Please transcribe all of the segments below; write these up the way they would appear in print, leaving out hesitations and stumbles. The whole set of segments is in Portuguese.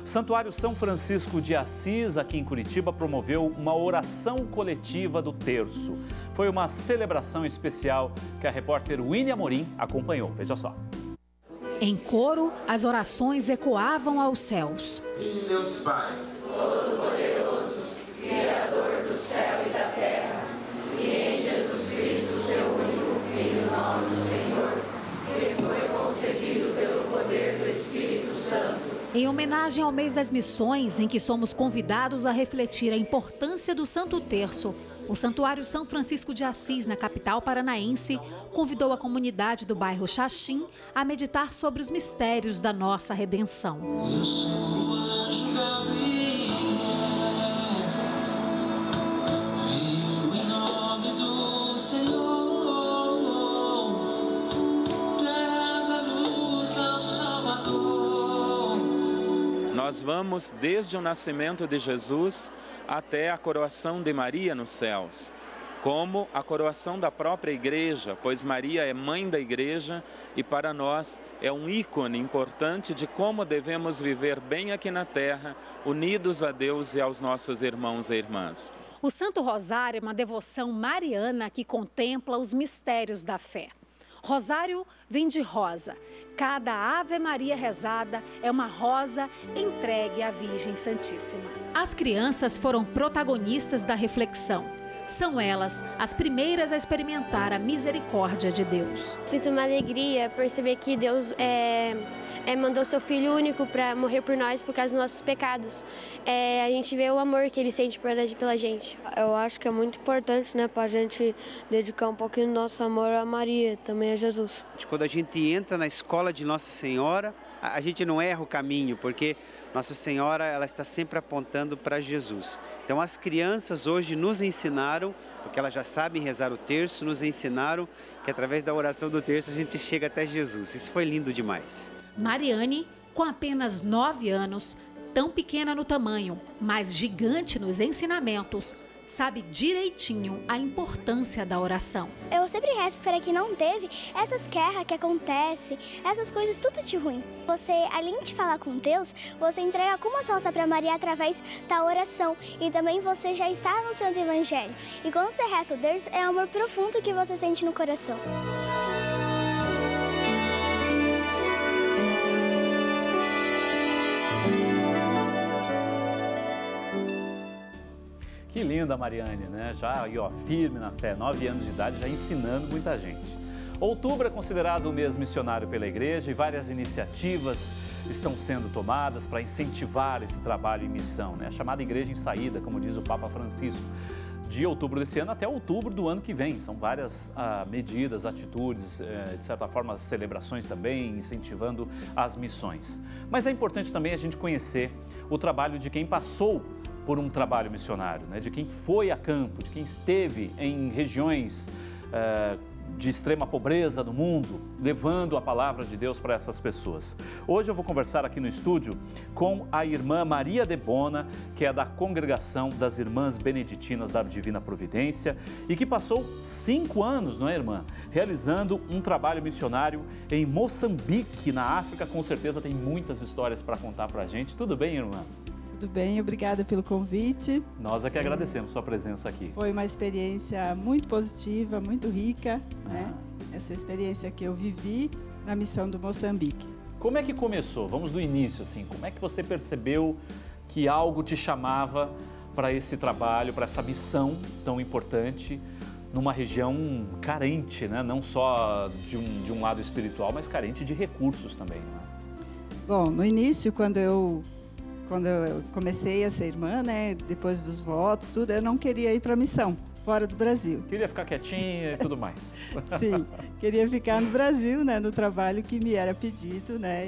O Santuário São Francisco de Assis, aqui em Curitiba, promoveu uma oração coletiva do terço. Foi uma celebração especial que a repórter Winnie Amorim acompanhou. Veja só. Em coro, as orações ecoavam aos céus. Em Deus Pai, Todo-Poderoso, Criador do céu e da terra, e em Jesus Cristo, seu único Filho, nosso Senhor, que foi concebido pelo poder do Espírito Santo. Em homenagem ao mês das missões, em que somos convidados a refletir a importância do Santo Terço, o Santuário São Francisco de Assis, na capital paranaense, convidou a comunidade do bairro Xaxim a meditar sobre os mistérios da nossa redenção. eu sou o anjo Gabriel, veio em nome do Senhor, darás a luz ao Salvador. Nós vamos desde o nascimento de Jesus até a coroação de Maria nos céus, como a coroação da própria igreja, pois Maria é mãe da igreja e para nós é um ícone importante de como devemos viver bem aqui na terra, unidos a Deus e aos nossos irmãos e irmãs. O Santo Rosário é uma devoção mariana que contempla os mistérios da fé. Rosário vem de rosa. Cada Ave Maria rezada é uma rosa entregue à Virgem Santíssima. As crianças foram protagonistas da reflexão. São elas as primeiras a experimentar a misericórdia de Deus. Sinto uma alegria perceber que Deus mandou seu Filho único para morrer por nós por causa dos nossos pecados. A gente vê o amor que Ele sente pela gente. Eu acho que é muito importante, né, para a gente dedicar um pouquinho do nosso amor a Maria, também a Jesus. Quando a gente entra na escola de Nossa Senhora, a gente não erra o caminho, porque Nossa Senhora ela está sempre apontando para Jesus. Então as crianças hoje nos ensinaram, porque elas já sabem rezar o terço, nos ensinaram que através da oração do terço a gente chega até Jesus. Isso foi lindo demais. Mariane, com apenas 9 anos, tão pequena no tamanho, mas gigante nos ensinamentos, sabe direitinho a importância da oração. Eu sempre rezo para que não teve essas guerras que acontecem, essas coisas tudo de ruim. Você, além de falar com Deus, você entrega como salsa para Maria através da oração. E também você já está no Santo Evangelho. E quando você reza o Deus, é amor profundo que você sente no coração. Que linda a Mariane, né? Já aí, ó, firme na fé, 9 anos de idade, já ensinando muita gente. Outubro é considerado o mês missionário pela igreja e várias iniciativas estão sendo tomadas para incentivar esse trabalho em missão, né? A chamada Igreja em Saída, como diz o Papa Francisco, de outubro desse ano até outubro do ano que vem. São várias medidas, atitudes, de certa forma, celebrações também, incentivando as missões. Mas é importante também a gente conhecer o trabalho de quem passou por um trabalho missionário, né? De quem foi a campo, de quem esteve em regiões de extrema pobreza do mundo, levando a palavra de Deus para essas pessoas. Hoje eu vou conversar aqui no estúdio com a irmã Maria de Bona, que é da Congregação das Irmãs Beneditinas da Divina Providência e que passou 5 anos, não é, irmã? Realizando um trabalho missionário em Moçambique, na África. Com certeza tem muitas histórias para contar para a gente. Tudo bem, irmã? Tudo bem, obrigada pelo convite. Nós é que agradecemos sua presença aqui. Foi uma experiência muito positiva, muito rica, né? Essa experiência que eu vivi na missão do Moçambique. Como é que começou? Vamos do início, assim. Como é que você percebeu que algo te chamava para esse trabalho, para essa missão tão importante, numa região carente, né? Não só de um lado espiritual, mas carente de recursos também, né? Bom, no início, quando eu comecei a ser irmã, né, depois dos votos, tudo, eu não queria ir para a missão, fora do Brasil. Queria ficar quietinha e tudo mais. Sim, queria ficar no Brasil, né, no trabalho que me era pedido, né,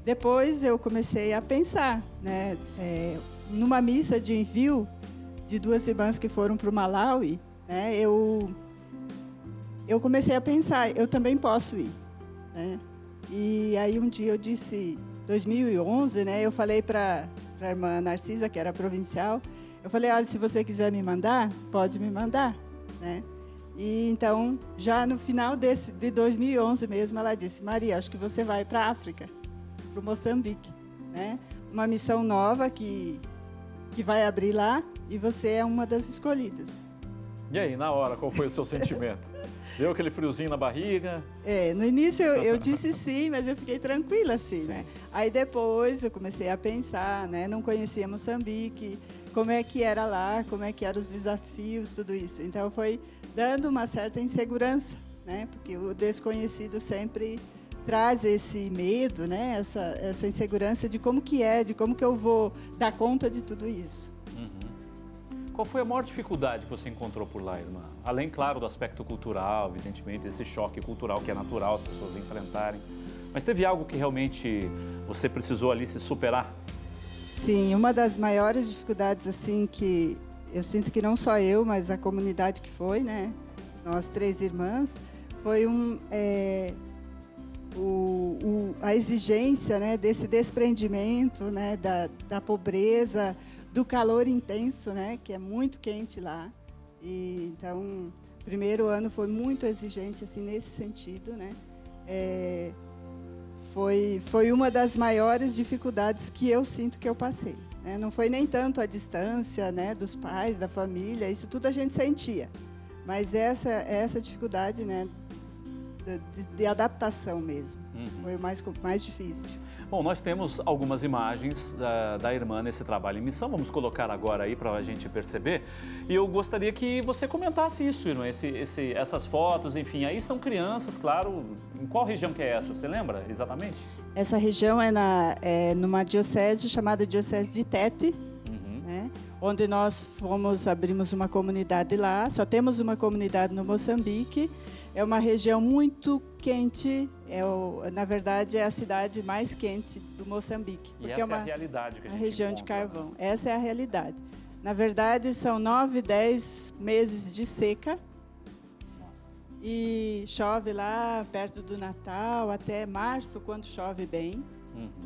depois eu comecei a pensar, né, numa missa de envio de 2 irmãs que foram para o Malawi, né, eu comecei a pensar, eu também posso ir, né, e aí um dia eu disse... 2011, né, eu falei para a irmã Narcisa, que era provincial, eu falei, olha, se você quiser me mandar, pode me mandar, né? E então, já no final de 2011 mesmo, ela disse, Maria, acho que você vai para a África, para o Moçambique. né? Uma missão nova que vai abrir lá e você é uma das escolhidas. E aí, na hora, qual foi o seu sentimento? Deu aquele friozinho na barriga? No início eu disse sim, mas eu fiquei tranquila assim, né? Aí depois eu comecei a pensar, né? Não conhecia Moçambique, como é que era lá, como é que eram os desafios, tudo isso. Então foi dando uma certa insegurança, né? Porque o desconhecido sempre traz esse medo, né? Essa insegurança de como que eu vou dar conta de tudo isso. Qual foi a maior dificuldade que você encontrou por lá, irmã? Além, claro, do aspecto cultural, evidentemente, esse choque cultural que é natural as pessoas enfrentarem. Mas teve algo que realmente você precisou ali se superar? Sim, uma das maiores dificuldades, assim, que eu sinto que não só eu, mas a comunidade que foi, né? Nós 3 irmãs, foi a exigência, né, desse desprendimento, né, da pobreza, do calor intenso, né, que é muito quente lá. E então, o primeiro ano foi muito exigente assim nesse sentido, né? Foi uma das maiores dificuldades que eu sinto que eu passei, né? Não foi nem tanto a distância, né, dos pais, da família, isso tudo a gente sentia. Mas essa dificuldade, né, de adaptação mesmo, foi o mais difícil. Bom, nós temos algumas imagens da irmã nesse trabalho em missão, vamos colocar agora aí para a gente perceber. E eu gostaria que você comentasse isso, irmã, essas fotos, enfim, aí são crianças, claro. Em qual região que é essa? Você lembra exatamente? Essa região é numa diocese chamada Diocese de Tete, né? Onde nós abrimos uma comunidade lá, só temos uma comunidade no Moçambique. É uma região muito quente, na verdade é a cidade mais quente do Moçambique. Porque essa é a realidade que a gente região encontra, de carvão. Né? Essa é a realidade. Na verdade, são 9, 10 meses de seca. Nossa. E chove lá perto do Natal, até março, quando chove bem.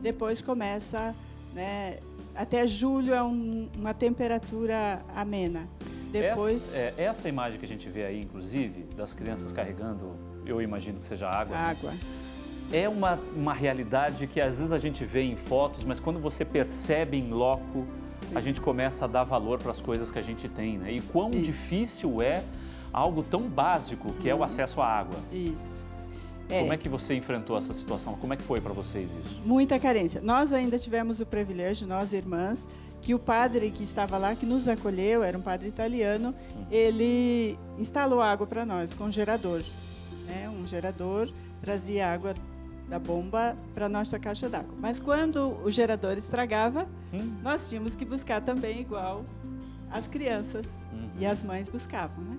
Depois começa, né, até julho é uma temperatura amena. Depois... Essa imagem que a gente vê aí, inclusive, das crianças carregando, eu imagino que seja água. Água. Né? É uma realidade que às vezes a gente vê em fotos, mas quando você percebe em loco, sim, a gente começa a dar valor para as coisas que a gente tem, né? E quão difícil é algo tão básico que é o acesso à água. Isso. Como é que você enfrentou essa situação? Como é que foi para vocês isso? Muita carência. Nós ainda tivemos o privilégio, nós irmãs, que o padre que estava lá, que nos acolheu, era um padre italiano, ele instalou água para nós com gerador. Né? Um gerador trazia água da bomba para a nossa caixa d'água. Mas quando o gerador estragava, nós tínhamos que buscar também igual as crianças e as mães buscavam. Né?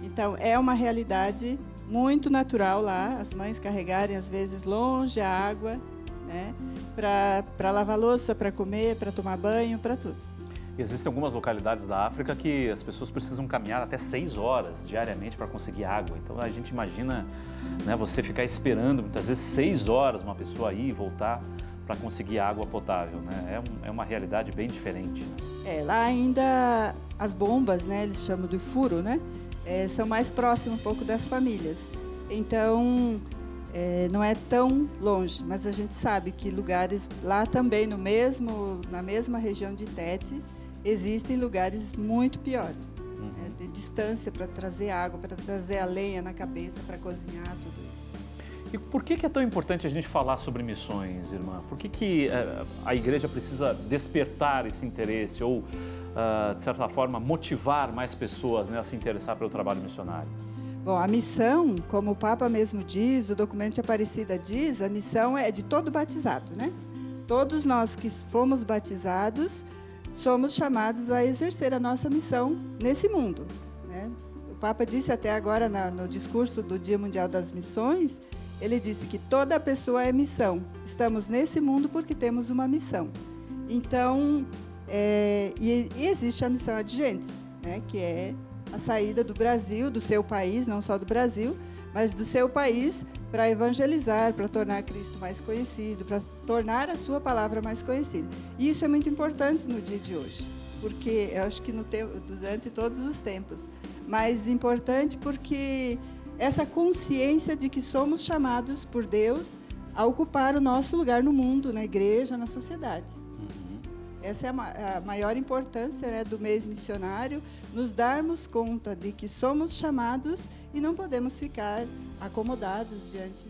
Então, é uma realidade muito natural lá, as mães carregarem às vezes longe a água, né, para lavar louça, para comer, para tomar banho, para tudo. E existem algumas localidades da África que as pessoas precisam caminhar até 6 horas diariamente para conseguir água. Então a gente imagina, né, você ficar esperando muitas vezes 6 horas uma pessoa ir e voltar para conseguir água potável, né? É uma realidade bem diferente. Né? Lá ainda as bombas, né, eles chamam de furo, né? São mais próximos um pouco das famílias. Então, não é tão longe, mas a gente sabe que lugares lá também, na mesma região de Tete, existem lugares muito piores, né, de distância para trazer água, para trazer a lenha na cabeça, para cozinhar, tudo isso. E por que é tão importante a gente falar sobre missões, irmã? Por que a igreja precisa despertar esse interesse ou, de certa forma, motivar mais pessoas, né, a se interessar pelo trabalho missionário? Bom, a missão, como o Papa mesmo diz, o documento de Aparecida diz, a missão é de todo batizado, né? Todos nós que fomos batizados somos chamados a exercer a nossa missão nesse mundo, né? O Papa disse até agora no discurso do Dia Mundial das Missões, ele disse que toda pessoa é missão. Estamos nesse mundo porque temos uma missão. Então, e existe a missão Adigentes, né, que é a saída do Brasil, do seu país, não só do Brasil, mas do seu país, para evangelizar, para tornar Cristo mais conhecido, para tornar a sua palavra mais conhecida. E isso é muito importante no dia de hoje, porque eu acho que durante todos os tempos, mas importante porque essa consciência de que somos chamados por Deus a ocupar o nosso lugar no mundo, na igreja, na sociedade. Essa é a maior importância, né, do mês missionário, nos darmos conta de que somos chamados e não podemos ficar acomodados diante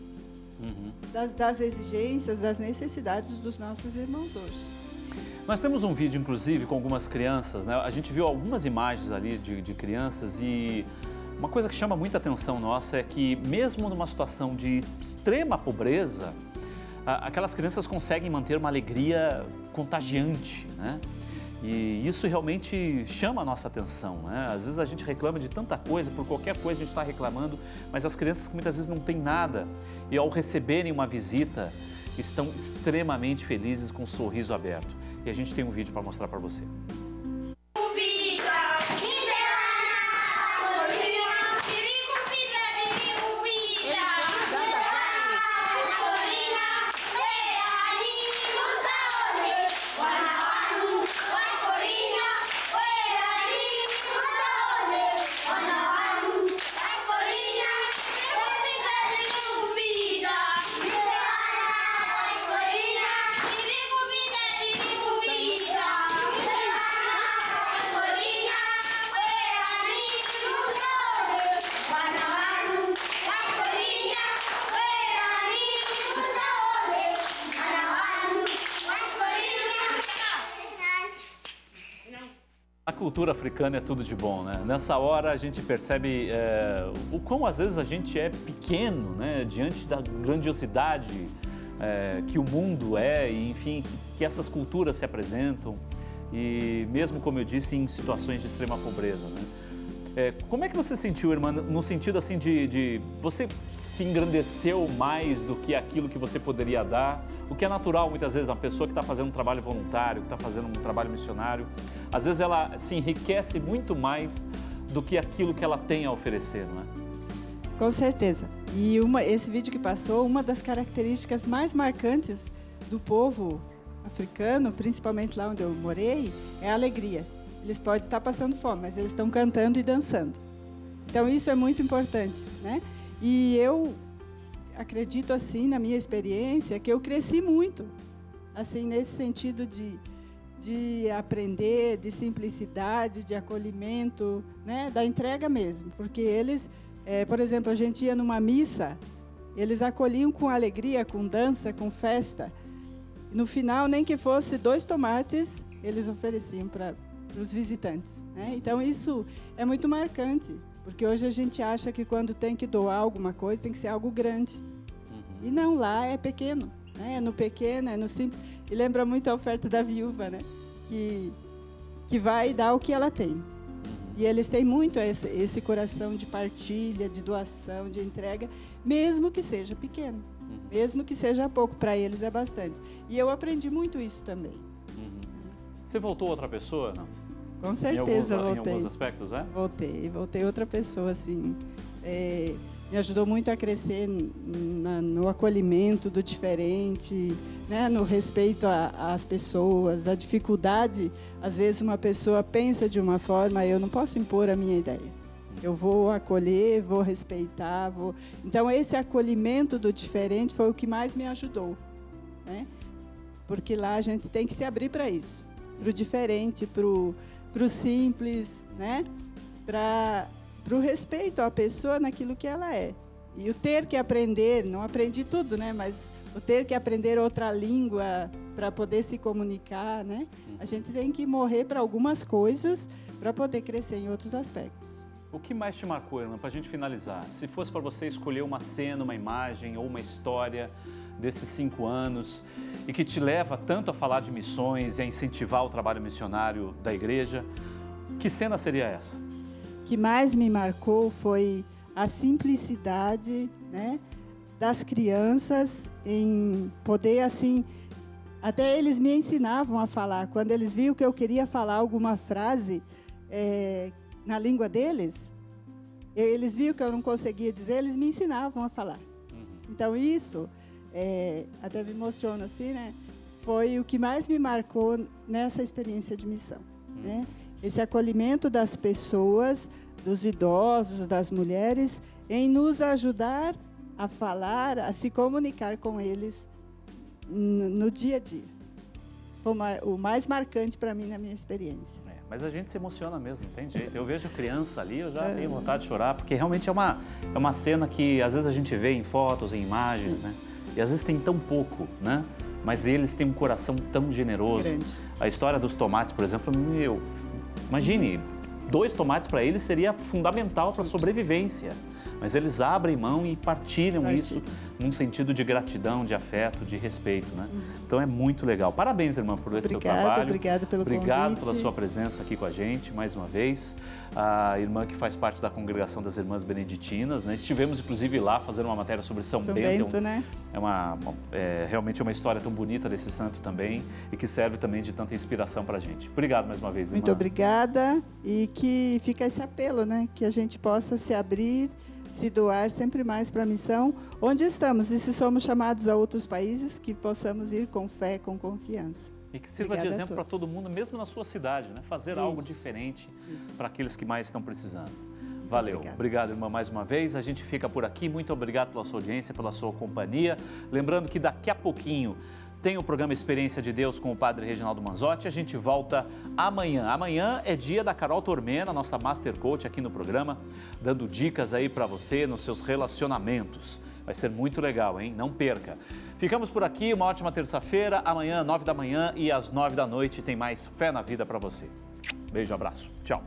das exigências, das necessidades dos nossos irmãos hoje. Nós temos um vídeo, inclusive, com algumas crianças, né? A gente viu algumas imagens ali de crianças e uma coisa que chama muita atenção nossa é que, mesmo numa situação de extrema pobreza, aquelas crianças conseguem manter uma alegria contagiante, né? E isso realmente chama a nossa atenção, né? Às vezes a gente reclama de tanta coisa, por qualquer coisa a gente está reclamando, mas as crianças muitas vezes não têm nada e ao receberem uma visita estão extremamente felizes com um sorriso aberto. E a gente tem um vídeo para mostrar para você. A cultura africana é tudo de bom, né? Nessa hora a gente percebe o quão às vezes a gente é pequeno, né? Diante da grandiosidade que o mundo é e, enfim, que essas culturas se apresentam e mesmo, como eu disse, em situações de extrema pobreza, né? Como é que você sentiu, irmã, no sentido assim de você se engrandeceu mais do que aquilo que você poderia dar? O que é natural muitas vezes, uma pessoa que está fazendo um trabalho voluntário, que está fazendo um trabalho missionário, às vezes ela se enriquece muito mais do que aquilo que ela tem a oferecer, não é? Com certeza. E esse vídeo que passou, uma das características mais marcantes do povo africano, principalmente lá onde eu morei, é a alegria. Eles podem estar passando fome, mas eles estão cantando e dançando. Então isso é muito importante, né? E eu acredito assim, na minha experiência, que eu cresci muito, assim, nesse sentido de aprender, de simplicidade, de acolhimento, né? Da entrega mesmo. Porque eles, por exemplo, a gente ia numa missa, eles acolhiam com alegria, com dança, com festa. No final, nem que fosse 2 tomates, eles ofereciam para os visitantes, né? Então isso é muito marcante, porque hoje a gente acha que quando tem que doar alguma coisa tem que ser algo grande. E não, lá é pequeno, né? É no pequeno, é no simples. E lembra muito a oferta da viúva, né? Que vai dar o que ela tem. E eles têm muito esse coração de partilha, de doação, de entrega, mesmo que seja pequeno, mesmo que seja pouco, para eles é bastante. E eu aprendi muito isso também. Você voltou outra pessoa, não? Com certeza voltei. Em alguns aspectos, é? Voltei outra pessoa, assim. Me ajudou muito a crescer no acolhimento do diferente, né? No respeito às pessoas, a dificuldade. Às vezes uma pessoa pensa de uma forma, eu não posso impor a minha ideia. Eu vou acolher, vou respeitar, vou... Então esse acolhimento do diferente foi o que mais me ajudou, né? Porque lá a gente tem que se abrir para isso, para o diferente, para o simples, né? Para o respeito à pessoa naquilo que ela é. E o ter que aprender, não aprendi tudo, né? Mas o ter que aprender outra língua para poder se comunicar, né? A gente tem que morrer para algumas coisas para poder crescer em outros aspectos. O que mais te marcou, irmã, para a gente finalizar? Se fosse para você escolher uma cena, uma imagem ou uma história desses 5 anos e que te leva tanto a falar de missões e a incentivar o trabalho missionário da igreja, que cena seria essa? O que mais me marcou foi a simplicidade, né, das crianças em poder, assim, até eles me ensinavam a falar. Quando eles viam que eu queria falar alguma frase na língua deles, eles viam que eu não conseguia dizer, eles me ensinavam a falar. Então isso, até me emociona assim, né? Foi o que mais me marcou nessa experiência de missão, né? Esse acolhimento das pessoas, dos idosos, das mulheres, em nos ajudar a falar, a se comunicar com eles no dia a dia. Isso foi o mais marcante para mim na minha experiência. Mas a gente se emociona mesmo, não tem jeito. Eu vejo criança ali, eu já tenho vontade de chorar, porque realmente é uma cena que às vezes a gente vê em fotos, em imagens, né? E às vezes tem tão pouco, né? Mas eles têm um coração tão generoso. Grande. A história dos tomates, por exemplo, imagine, 2 tomates para eles seria fundamental para a sobrevivência. Mas eles abrem mão e partilham isso num sentido de gratidão, de afeto, de respeito, né? Então é muito legal. Parabéns, irmã, por esse seu trabalho. Obrigada pelo convite. Obrigado pela sua presença aqui com a gente, mais uma vez. A irmã que faz parte da congregação das Irmãs Beneditinas, né? Estivemos, inclusive, lá fazendo uma matéria sobre São Bento, né? É realmente uma história tão bonita desse santo também e que serve também de tanta inspiração para a gente. Obrigado mais uma vez, irmã. Muito obrigada e que fica esse apelo, né? Que a gente possa se abrir, se doar sempre mais para a missão, onde estamos. E se somos chamados a outros países, que possamos ir com fé, com confiança. E que sirva de exemplo para todo mundo, mesmo na sua cidade, né? Fazer algo diferente para aqueles que mais estão precisando. Valeu. Obrigado, irmã, mais uma vez. A gente fica por aqui. Muito obrigado pela sua audiência, pela sua companhia. Lembrando que daqui a pouquinho tem o programa Experiência de Deus com o Padre Reginaldo Manzotti. A gente volta amanhã. Amanhã é dia da Carol Tormena, nossa Master Coach aqui no programa, dando dicas aí para você nos seus relacionamentos. Vai ser muito legal, hein? Não perca. Ficamos por aqui, uma ótima terça-feira. Amanhã, 9 da manhã e às 9 da noite tem mais Fé na Vida para você. Beijo, abraço. Tchau.